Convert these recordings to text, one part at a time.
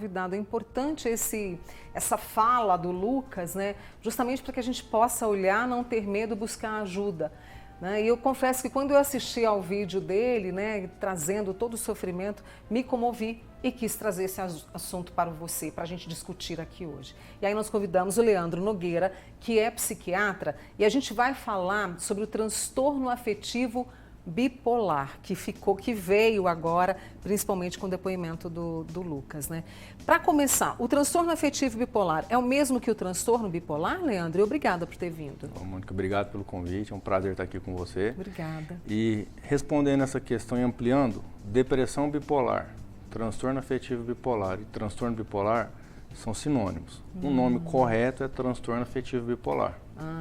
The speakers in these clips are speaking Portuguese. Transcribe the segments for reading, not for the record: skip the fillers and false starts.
Convidado. É importante essa fala do Lucas, né? Justamente para que a gente possa olhar, não ter medo, buscar ajuda. Né? E eu confesso que quando eu assisti ao vídeo dele, né, trazendo todo o sofrimento, me comovi e quis trazer esse assunto para você, para a gente discutir aqui hoje. E aí nós convidamos o Leandro Nogueira, que é psiquiatra, e a gente vai falar sobre o transtorno afetivo bipolar, que veio agora, principalmente com o depoimento do Lucas, né? Para começar, o transtorno afetivo bipolar é o mesmo que o transtorno bipolar, Leandro? E obrigada por ter vindo. Bom, Mônica, obrigado pelo convite, é um prazer estar aqui com você. Obrigada. E respondendo essa questão e ampliando, depressão bipolar, transtorno afetivo bipolar e transtorno bipolar são sinônimos. O nome correto é transtorno afetivo bipolar.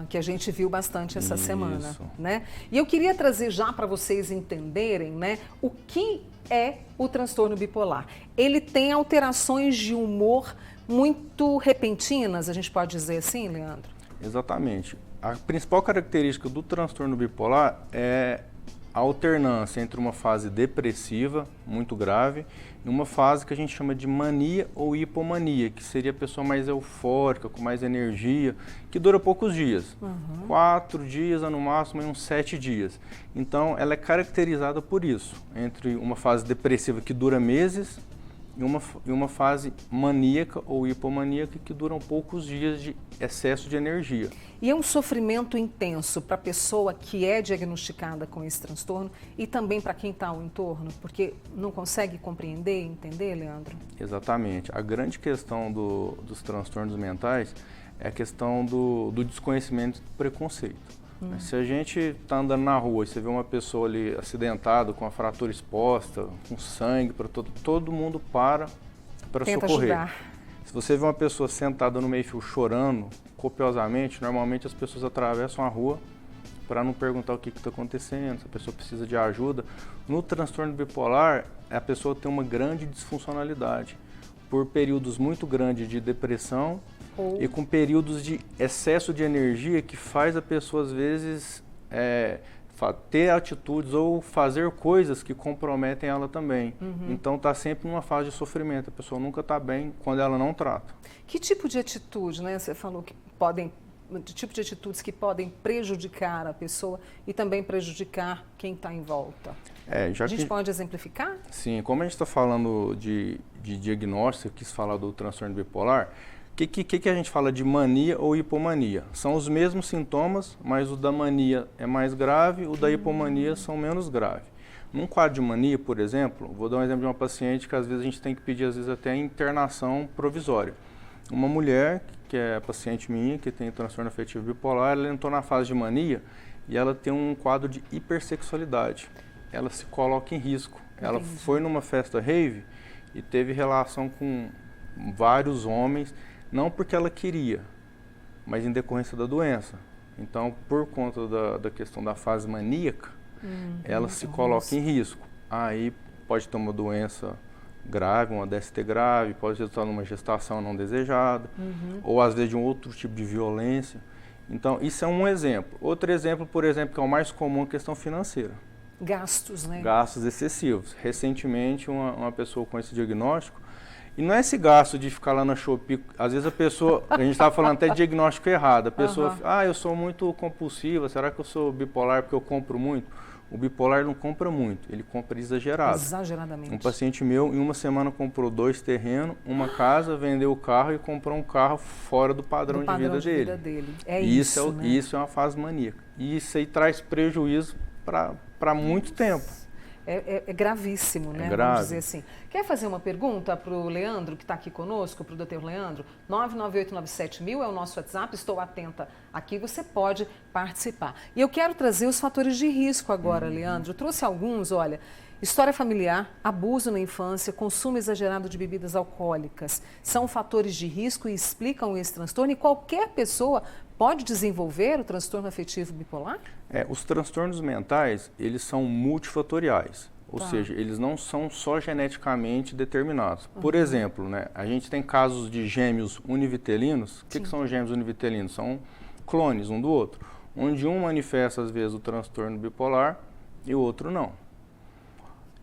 Que a gente viu bastante essa semana, né? E eu queria trazer já para vocês entenderem, né, o que é o transtorno bipolar. Ele tem alterações de humor muito repentinas, a gente pode dizer assim, Leandro? Exatamente. A principal característica do transtorno bipolar é a alternância entre uma fase depressiva, muito grave, e uma fase que a gente chama de mania ou hipomania, que seria a pessoa mais eufórica, com mais energia, que dura poucos dias. 4 dias, no máximo, uns 7 dias. Então, ela é caracterizada por isso, entre uma fase depressiva que dura meses e uma fase maníaca ou hipomaníaca que duram poucos dias de excesso de energia. E é um sofrimento intenso para a pessoa que é diagnosticada com esse transtorno e também para quem está ao entorno, porque não consegue compreender e entender, Leandro? Exatamente. A grande questão dos transtornos mentais é a questão do desconhecimento e do preconceito. Se a gente está andando na rua e você vê uma pessoa ali acidentada, com a fratura exposta, com sangue para todo mundo para socorrer. Ajudar. Se você vê uma pessoa sentada no meio-fio chorando copiosamente, normalmente as pessoas atravessam a rua para não perguntar o que está acontecendo, se a pessoa precisa de ajuda. No transtorno bipolar, a pessoa tem uma grande disfuncionalidade, por períodos muito grandes de depressão e com períodos de excesso de energia que faz a pessoa, às vezes, ter atitudes ou fazer coisas que comprometem ela também. Então, está sempre numa fase de sofrimento. A pessoa nunca está bem quando ela não trata. Que tipo de atitude, né? Você falou que tipo de atitudes que podem prejudicar a pessoa e também prejudicar quem está em volta. A gente pode exemplificar? Sim, como a gente está falando de diagnóstico, eu quis falar do transtorno bipolar. O que a gente fala de mania ou hipomania? São os mesmos sintomas, mas o da mania é mais grave, o da hipomania são menos graves. Num quadro de mania, por exemplo, vou dar um exemplo de uma paciente que às vezes a gente tem que pedir, às vezes, até internação provisória. Uma mulher, que é paciente minha, que tem transtorno afetivo bipolar, ela entrou na fase de mania e ela tem um quadro de hipersexualidade. Ela se coloca em risco. Ela foi numa festa rave e teve relação com vários homens, não porque ela queria, mas em decorrência da doença. Então, por conta da questão da fase maníaca, ela se coloca em risco. Aí pode ter uma doença grave, uma DST grave, pode resultar numa gestação não desejada, ou às vezes de um outro tipo de violência. Então, isso é um exemplo. Outro exemplo, por exemplo, que é o mais comum, é a questão financeira. Gastos, né? Gastos excessivos. Recentemente, uma pessoa com esse diagnóstico, e não é esse gasto de ficar lá na Shopee, às vezes a gente estava falando até de diagnóstico errado, a pessoa, eu sou muito compulsiva, será que eu sou bipolar porque eu compro muito? O bipolar não compra muito, ele compra exagerado. Exageradamente. Um paciente meu, em uma semana, comprou 2 terrenos, uma casa, vendeu o carro e comprou um carro fora do padrão de vida dele. É isso, né? Isso é uma fase maníaca. E isso aí traz prejuízo para muito tempo. É gravíssimo, né? Grave. Vamos dizer assim. Quer fazer uma pergunta para o Leandro, que está aqui conosco, para o Dr. Leandro? 99897.000 é o nosso WhatsApp, estou atenta aqui, você pode participar. E eu quero trazer os fatores de risco agora, Leandro. Eu trouxe alguns, olha, história familiar, abuso na infância, consumo exagerado de bebidas alcoólicas. São fatores de risco e explicam esse transtorno e qualquer pessoa pode desenvolver o transtorno afetivo bipolar? Os transtornos mentais, eles são multifatoriais, ou seja, eles não são só geneticamente determinados. Por exemplo, né, a gente tem casos de gêmeos univitelinos. O que são os gêmeos univitelinos? São clones um do outro, onde um manifesta, às vezes, o transtorno bipolar e o outro não.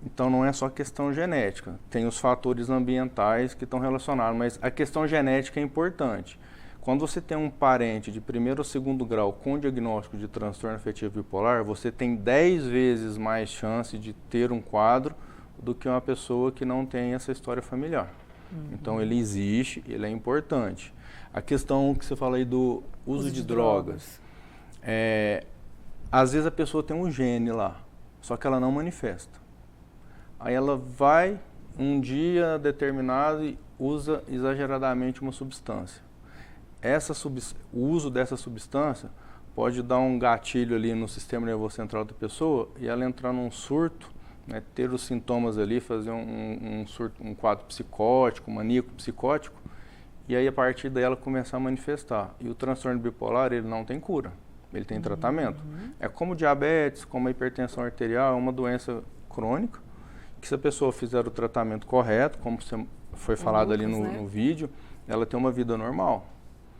Então não é só questão genética, tem os fatores ambientais que estão relacionados, mas a questão genética é importante. Quando você tem um parente de primeiro ou segundo grau com diagnóstico de transtorno afetivo bipolar, você tem 10 vezes mais chance de ter um quadro do que uma pessoa que não tem essa história familiar. Então ele existe, ele é importante. A questão que você fala aí do uso de drogas. Às vezes a pessoa tem um gene lá, só que ela não manifesta. Aí ela vai um dia determinado e usa exageradamente uma substância. O uso dessa substância pode dar um gatilho ali no sistema nervoso central da pessoa e ela entrar num surto, né, ter os sintomas ali, fazer um quadro psicótico, maníaco psicótico, e aí a partir daí ela começar a manifestar. E o transtorno bipolar, ele não tem cura, ele tem tratamento. É como diabetes, como a hipertensão arterial, é uma doença crônica, que se a pessoa fizer o tratamento correto, como foi falado ali no vídeo, ela tem uma vida normal.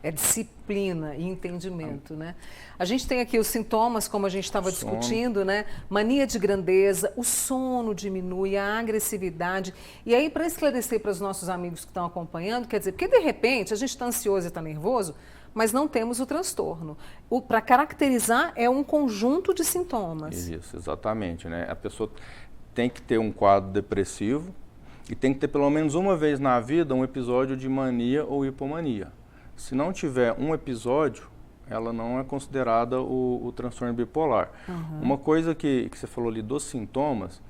É disciplina e entendimento, né? A gente tem aqui os sintomas, como a gente estava discutindo, né? Mania de grandeza, o sono diminui, a agressividade. E aí, para esclarecer para os nossos amigos que estão acompanhando, quer dizer, porque de repente a gente está ansioso e está nervoso, mas não temos o transtorno. Para caracterizar, é um conjunto de sintomas. Isso, exatamente, né? A pessoa tem que ter um quadro depressivo e tem que ter pelo menos uma vez na vida um episódio de mania ou hipomania. Se não tiver um episódio, ela não é considerada o transtorno bipolar. Uma coisa que você falou ali dos sintomas,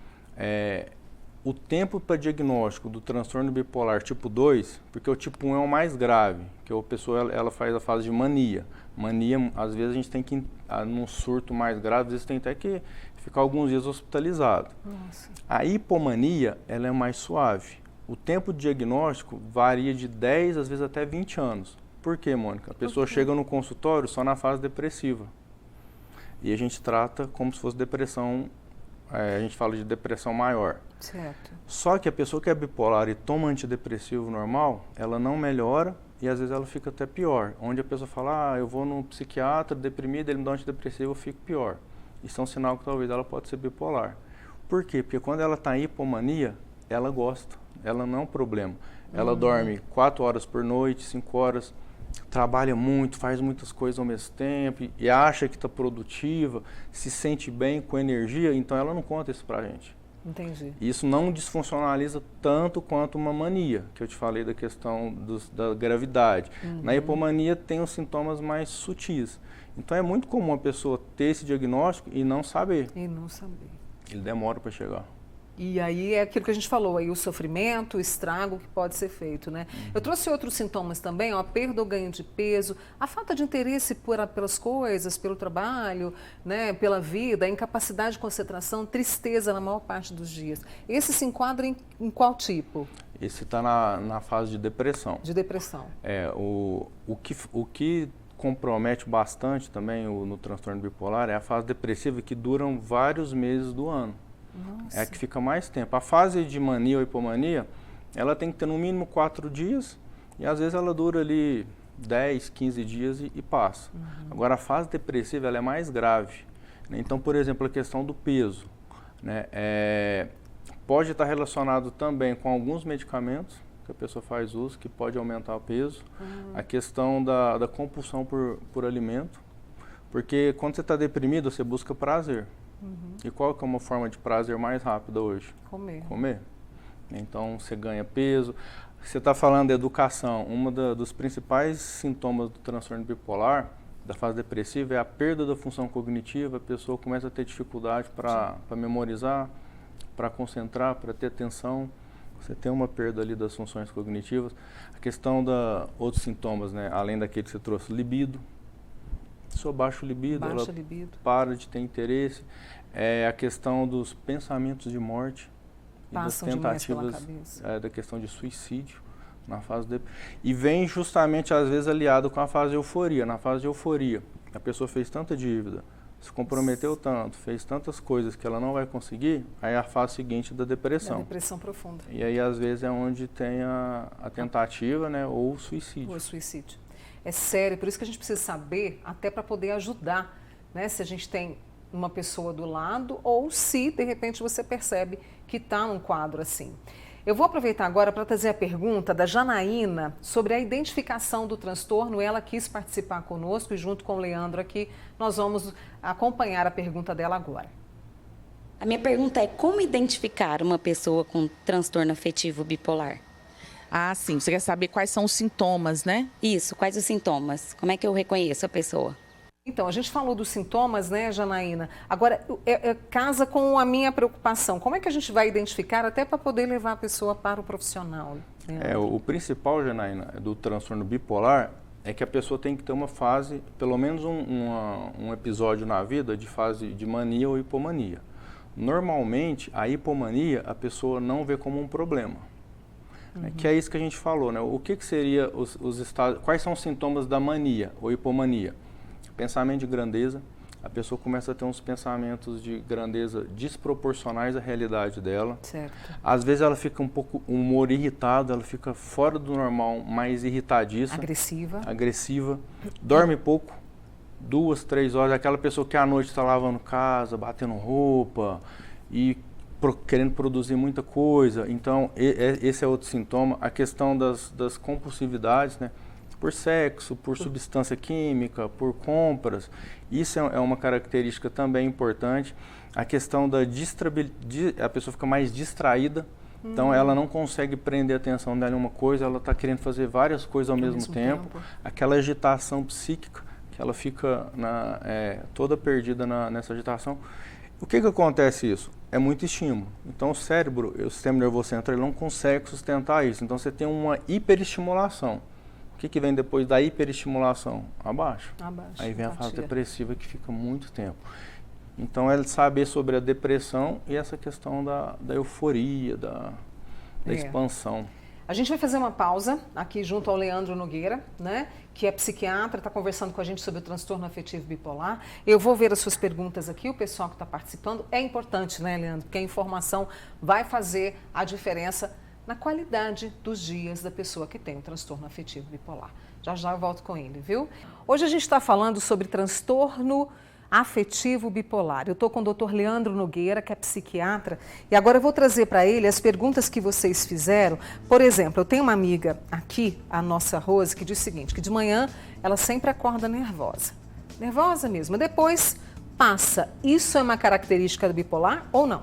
o tempo para diagnóstico do transtorno bipolar tipo 2, porque o tipo 1 é o mais grave, que a pessoa ela faz a fase de mania. Mania, às vezes a gente tem que, num surto mais grave, às vezes tem até que ficar alguns dias hospitalizado. Nossa. A hipomania, ela é mais suave. O tempo de diagnóstico varia de 10, às vezes até 20 anos. Por quê, Mônica? A pessoa chega no consultório só na fase depressiva. E a gente trata como se fosse depressão, a gente fala de depressão maior. Certo. Só que a pessoa que é bipolar e toma antidepressivo normal, ela não melhora e às vezes ela fica até pior. Onde a pessoa fala, eu vou no psiquiatra deprimida, ele me dá um antidepressivo, eu fico pior. Isso é um sinal que talvez ela pode ser bipolar. Por quê? Porque quando ela está em hipomania, ela gosta, ela não é um problema. Ela dorme 4 horas por noite, 5 horas, trabalha muito, faz muitas coisas ao mesmo tempo e acha que está produtiva, se sente bem com energia, então ela não conta isso pra gente. Entendi. Isso não disfuncionaliza tanto quanto uma mania, que eu te falei da questão da gravidade. Na hipomania tem os sintomas mais sutis. Então é muito comum a pessoa ter esse diagnóstico e não saber. E não saber. Ele demora para chegar. E aí é aquilo que a gente falou, aí o sofrimento, o estrago que pode ser feito, né? Eu trouxe outros sintomas também, ó, a perda ou ganho de peso, a falta de interesse pelas coisas, pelo trabalho, né, pela vida, a incapacidade de concentração, tristeza na maior parte dos dias. Esse se enquadra em qual tipo? Esse está na fase de depressão. De depressão. O que compromete bastante também no transtorno bipolar é a fase depressiva, que duram vários meses do ano. Nossa. É a que fica mais tempo. A fase de mania ou hipomania, ela tem que ter no mínimo 4 dias e às vezes ela dura ali 10, 15 dias e passa. Agora a fase depressiva ela é mais grave, né? Então, por exemplo, a questão do peso, né? Pode estar relacionado também com alguns medicamentos que a pessoa faz uso, que pode aumentar o peso. A questão da compulsão por alimento, porque quando você está deprimido, você busca prazer. E qual que é uma forma de prazer mais rápida hoje? Comer. Então você ganha peso. Você está falando de educação. Dos principais sintomas do transtorno bipolar, da fase depressiva, é a perda da função cognitiva. A pessoa começa a ter dificuldade para memorizar, para concentrar, para ter atenção. Você tem uma perda ali das funções cognitivas. A questão outros sintomas, né? Além daquele que você trouxe, libido. Sua baixa libido, ela para de ter interesse. A questão dos pensamentos de morte e das tentativas da questão de suicídio na fase e vem justamente às vezes aliado com a fase de euforia. Na fase de euforia, a pessoa fez tanta dívida, se comprometeu tanto, fez tantas coisas que ela não vai conseguir, aí é a fase seguinte da depressão. Depressão profunda. E aí às vezes é onde tem a tentativa, né, ou o suicídio. Ou o suicídio. É sério, por isso que a gente precisa saber, até para poder ajudar, né? Se a gente tem uma pessoa do lado ou se, de repente, você percebe que está num quadro assim. Eu vou aproveitar agora para trazer a pergunta da Janaína sobre a identificação do transtorno. Ela quis participar conosco e junto com o Leandro aqui, nós vamos acompanhar a pergunta dela agora. A minha pergunta é como identificar uma pessoa com transtorno afetivo bipolar? Ah, sim. Você quer saber quais são os sintomas, né? Isso, quais os sintomas? Como é que eu reconheço a pessoa? Então, a gente falou dos sintomas, né, Janaína? Agora, casa com a minha preocupação. Como é que a gente vai identificar até para poder levar a pessoa para o profissional? O principal, Janaína, do transtorno bipolar é que a pessoa tem que ter uma fase, pelo menos um episódio na vida de fase de mania ou hipomania. Normalmente, a hipomania a pessoa não vê como um problema. Que é isso que a gente falou, né? O que seria os estados, quais são os sintomas da mania ou hipomania? Pensamento de grandeza, a pessoa começa a ter uns pensamentos de grandeza desproporcionais à realidade dela. Certo. Às vezes ela fica um pouco humor irritado, ela fica fora do normal, mais irritadiça. Agressiva. Dorme pouco, 2, 3 horas. Aquela pessoa que à noite está lavando casa, batendo roupa e querendo produzir muita coisa. Então, esse é outro sintoma. A questão das compulsividades, né? Por sexo, por substância química, por compras. Isso é uma característica também importante. A questão da a pessoa fica mais distraída, então ela não consegue prender a atenção dela em uma coisa, ela está querendo fazer várias coisas ao mesmo tempo. Aquela agitação psíquica, que ela fica toda perdida nessa agitação. O que acontece isso? É muito estímulo. Então o cérebro, o sistema nervoso central, ele não consegue sustentar isso. Então você tem uma hiperestimulação. O que vem depois da hiperestimulação? Abaixo. Aí vem a fase depressiva que fica muito tempo. Então é saber sobre a depressão e essa questão da euforia, da expansão. A gente vai fazer uma pausa aqui junto ao Leandro Nogueira, né, que é psiquiatra, está conversando com a gente sobre o transtorno afetivo bipolar. Eu vou ver as suas perguntas aqui, o pessoal que está participando. É importante, né, Leandro? Porque a informação vai fazer a diferença na qualidade dos dias da pessoa que tem o transtorno afetivo bipolar. Já já eu volto com ele, viu? Hoje a gente está falando sobre transtorno afetivo bipolar. Eu estou com o Dr. Leandro Nogueira, que é psiquiatra, e agora eu vou trazer para ele as perguntas que vocês fizeram. Por exemplo, eu tenho uma amiga aqui, a nossa Rose, que diz o seguinte, que de manhã ela sempre acorda nervosa. Nervosa mesmo. Depois passa. Isso é uma característica do bipolar ou não?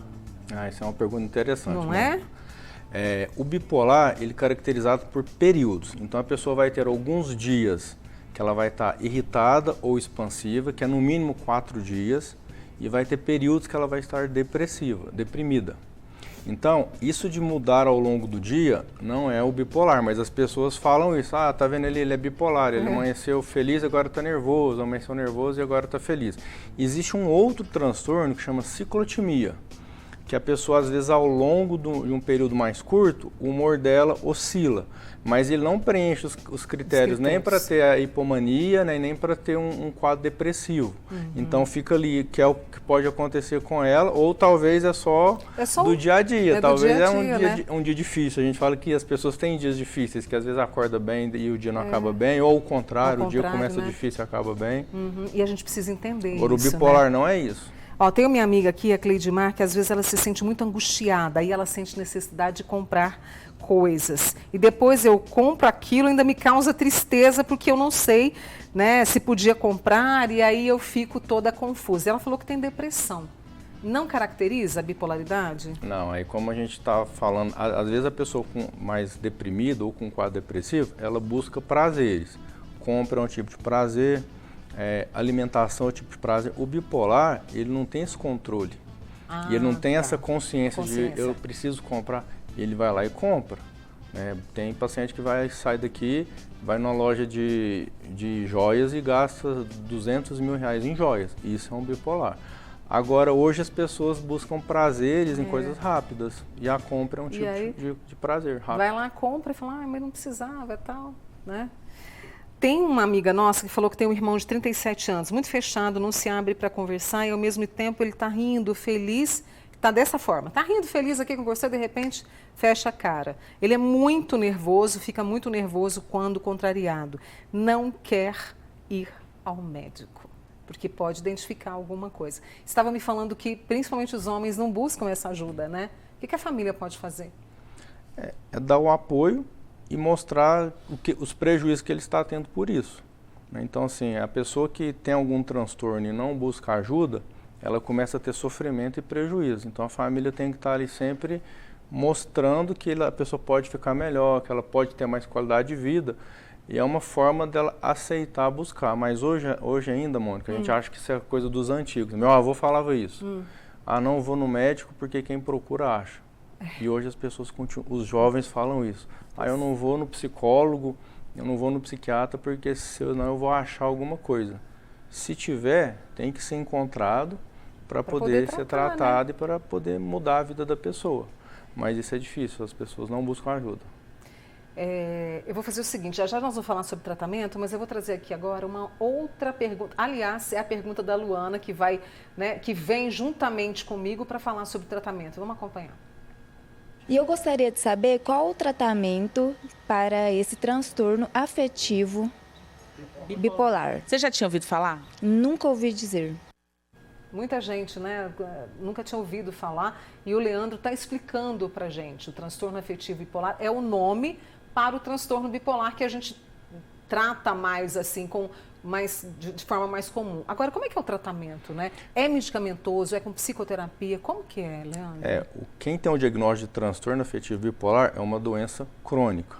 Isso é uma pergunta interessante. Não é? O bipolar, ele é caracterizado por períodos. Então, a pessoa vai ter alguns dias que ela vai estar irritada ou expansiva, que é no mínimo 4 dias, e vai ter períodos que ela vai estar depressiva, deprimida. Então, isso de mudar ao longo do dia não é o bipolar, mas as pessoas falam isso. Tá vendo ele é bipolar, ele amanheceu feliz, agora está nervoso, amanheceu nervoso e agora está feliz. Existe um outro transtorno que chama ciclotimia, que a pessoa, às vezes, ao longo de um período mais curto, o humor dela oscila, mas ele não preenche os critérios nem para ter a hipomania, né, nem para ter um quadro depressivo. Então, fica ali, que é o que pode acontecer com ela, ou talvez é só do dia a dia, talvez um dia difícil. A gente fala que as pessoas têm dias difíceis, que às vezes acorda bem e o dia não acaba bem, ou o contrário, o dia começa difícil e acaba bem. E a gente precisa entender isso, o bipolar não é isso. Tem minha amiga aqui, a Cleidmar, que às vezes ela se sente muito angustiada, aí ela sente necessidade de comprar coisas. E depois eu compro aquilo, ainda me causa tristeza, porque eu não sei, né, se podia comprar, e aí eu fico toda confusa. Ela falou que tem depressão. Não caracteriza a bipolaridade? Não, aí como a gente está falando, às vezes a pessoa mais deprimida ou com quadro depressivo, ela busca prazeres. Compra um tipo de prazer, alimentação é um tipo de prazer. O bipolar, ele não tem esse controle. E ele não tem essa consciência de eu preciso comprar. Ele vai lá e compra. Tem paciente que sai daqui, vai numa loja de joias e gasta 200 mil reais em joias. Isso é um bipolar. Agora, hoje as pessoas buscam prazeres em coisas rápidas. E a compra é um tipo de prazer rápido. Vai lá, compra e fala, mas não precisava e tal, né? Tem uma amiga nossa que falou que tem um irmão de 37 anos, muito fechado, não se abre para conversar e ao mesmo tempo ele está rindo, feliz, está dessa forma. Está rindo, feliz aqui com você, de repente fecha a cara. Ele é muito nervoso, fica muito nervoso quando contrariado. Não quer ir ao médico. porque pode identificar alguma coisa. Estava me falando que principalmente os homens não buscam essa ajuda, né? O que a família pode fazer? É dar o apoio e mostrar os prejuízos que ele está tendo por isso. Então, assim, a pessoa que tem algum transtorno e não busca ajuda, ela começa a ter sofrimento e prejuízo. Então, a família tem que estar ali sempre mostrando que a pessoa pode ficar melhor, que ela pode ter mais qualidade de vida. E é uma forma dela aceitar buscar. Mas hoje ainda, Mônica, a gente acha que isso é coisa dos antigos. Meu avô falava isso. Não vou no médico porque quem procura acha. E hoje as pessoas os jovens falam isso. Eu não vou no psicólogo, eu não vou no psiquiatra porque senão eu vou achar alguma coisa. Se tiver, tem que ser encontrado para poder ser tratado, né? E para poder mudar a vida da pessoa. Mas isso é difícil, as pessoas não buscam ajuda. Eu vou fazer o seguinte, já nós vamos falar sobre tratamento, mas eu vou trazer aqui agora uma outra pergunta. Aliás, é a pergunta da Luana que que vem juntamente comigo para falar sobre tratamento. Vamos acompanhar. E eu gostaria de saber qual o tratamento para esse transtorno afetivo bipolar. Você já tinha ouvido falar? Nunca ouvi dizer. Muita gente, né, nunca tinha ouvido falar e o Leandro está explicando para a gente. O transtorno afetivo bipolar é o nome para o transtorno bipolar que a gente trata mais assim, de forma mais comum. Agora, como é que é o tratamento, né? É medicamentoso, é com psicoterapia? Como que é, Leandro? Quem tem o diagnóstico de transtorno afetivo bipolar é uma doença crônica.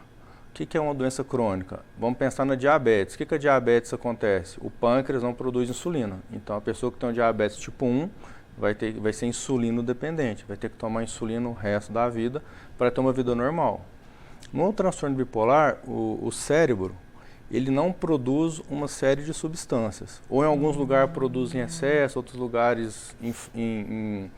O que é uma doença crônica? Vamos pensar na diabetes. O que a diabetes acontece? O pâncreas não produz insulina. Então, a pessoa que tem um diabetes tipo 1 vai ser insulino dependente, vai ter que tomar insulina o resto da vida para ter uma vida normal. No transtorno bipolar, o cérebro, ele não produz uma série de substâncias. Ou em alguns lugares produz em excesso, outros lugares em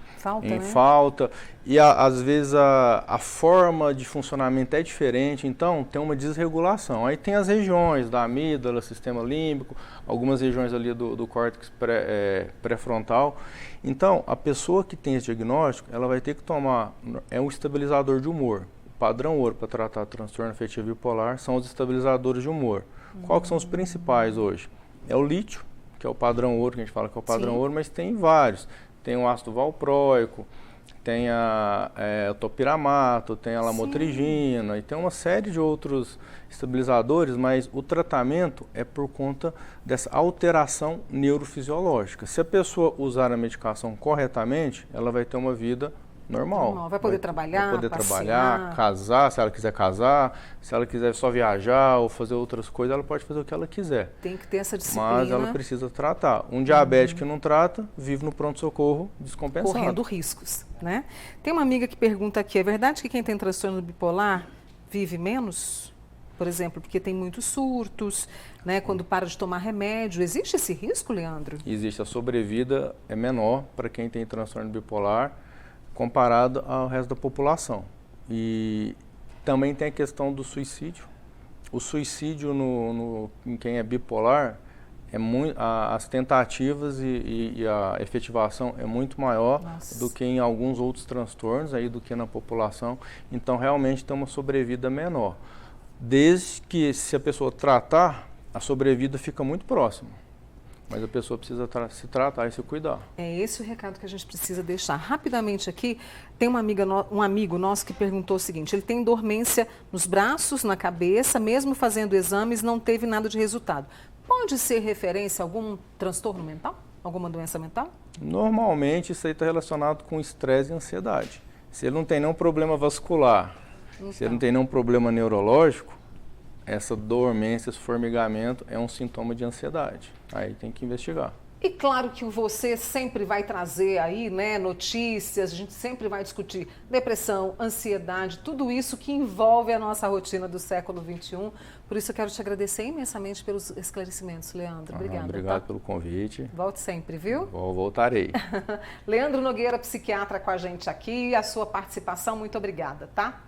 falta. E às vezes a forma de funcionamento é diferente, então tem uma desregulação. Aí tem as regiões da amígdala, sistema límbico, algumas regiões ali do córtex pré-frontal. Então, a pessoa que tem esse diagnóstico, ela vai ter que tomar um estabilizador de humor. O padrão ouro para tratar transtorno afetivo bipolar são os estabilizadores de humor. Qual que são os principais hoje? É o lítio, que é o padrão ouro, que a gente fala que é o padrão ouro, mas tem vários. Tem o ácido valproico, tem o topiramato, tem a lamotrigina, e tem uma série de outros estabilizadores, mas o tratamento é por conta dessa alteração neurofisiológica. Se a pessoa usar a medicação corretamente, ela vai ter uma vida normal. Vai poder trabalhar, vai poder trabalhar, casar, se ela quiser casar, se ela quiser só viajar ou fazer outras coisas, ela pode fazer o que ela quiser. Tem que ter essa disciplina. Mas ela precisa tratar. Um diabético que não trata, vive no pronto-socorro descompensado. Correndo riscos, né? Tem uma amiga que pergunta aqui, é verdade que quem tem transtorno bipolar vive menos? Por exemplo, porque tem muitos surtos, né? Quando para de tomar remédio. Existe esse risco, Leandro? Existe. A sobrevida é menor para quem tem transtorno bipolar comparado ao resto da população. E também tem a questão do suicídio. O suicídio em quem é bipolar, as tentativas e a efetivação é muito maior do que em alguns outros transtornos, do que na população. Então, realmente tem uma sobrevida menor. Desde que, se a pessoa tratar, a sobrevida fica muito próxima. Mas a pessoa precisa se tratar e se cuidar. É esse o recado que a gente precisa deixar. Rapidamente aqui, tem um amigo nosso que perguntou o seguinte, ele tem dormência nos braços, na cabeça, mesmo fazendo exames, não teve nada de resultado. Pode ser referência a algum transtorno mental? Alguma doença mental? Normalmente, isso aí está relacionado com estresse e ansiedade. Se ele não tem nenhum problema vascular, se ele não tem nenhum problema neurológico, essa dormência, esse formigamento é um sintoma de ansiedade. Aí tem que investigar. E claro que você sempre vai trazer aí, né, notícias, a gente sempre vai discutir depressão, ansiedade, tudo isso que envolve a nossa rotina do século XXI. Por isso eu quero te agradecer imensamente pelos esclarecimentos, Leandro. Obrigada. Obrigado pelo convite. Volte sempre, viu? Voltarei. Leandro Nogueira, psiquiatra, com a gente aqui, a sua participação, muito obrigada, tá?